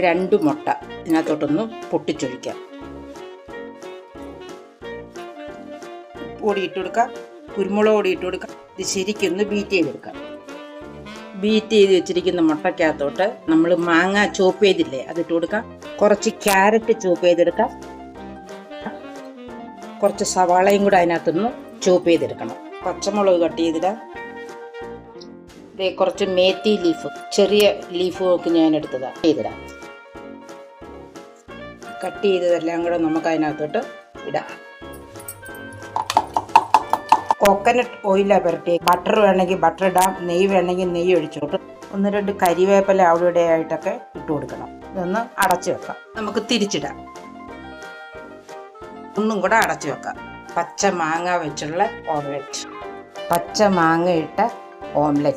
2 മുട്ട ഇതിനകത്തോട്ടൊന്ന് പൊട്ടിച്ചൊഴിക്കാം. പൊടി ഇട്ട് കൊടുക്കാം, കുരുമുളക് പൊടി ഇട്ട് കൊടുക്കാം. ഇത് ശരിക്കൊന്ന് ബീറ്റ് ചെയ്തെടുക്കാം. ബീറ്റ് ചെയ്ത് വെച്ചിരിക്കുന്ന മുട്ടയ്ക്കകത്തോട്ട് നമ്മൾ മാങ്ങ ചോപ്പ് ചെയ്തില്ലേ അതിട്ട് കൊടുക്കാം. കുറച്ച് ക്യാരറ്റ് ചോപ്പ് ചെയ്തെടുക്കാം. കുറച്ച് സവാളയും കൂടെ അതിനകത്തുനിന്ന് ചോപ്പ് ചെയ്തെടുക്കണം. പച്ചമുളക് കട്ട് ചെയ്തിടാം. കുറച്ച് മേത്തി ലീഫ്, ചെറിയ ലീഫ് നോക്കി ഞാൻ എടുത്തതാണ് ചെയ്തിടാം. കട്ട് ചെയ്തതെല്ലാം കൂടെ നമുക്ക് അതിനകത്തോട്ട് ഇടാം. കോക്കനട്ട് ഓയിലാണ് പുരട്ടി. ബട്ടർ വേണമെങ്കിൽ ബട്ടർ ഇടാം, നെയ്യ് വേണമെങ്കിൽ നെയ്യ് ഒഴിച്ചോട്ട് 1-2 കരിവേപ്പില അവിടെ ആയിട്ടൊക്കെ ഇട്ട് കൊടുക്കണം. ഇതൊന്ന് അടച്ചു വെക്കാം. നമുക്ക് തിരിച്ചിടാം. ഒന്നും കൂടെ അടച്ചു വെക്കാം. പച്ച മാങ്ങ വെച്ചുള്ള ഓംലെറ്റ്. പച്ച മാങ്ങ ഇട്ട ഓംലെറ്റ്.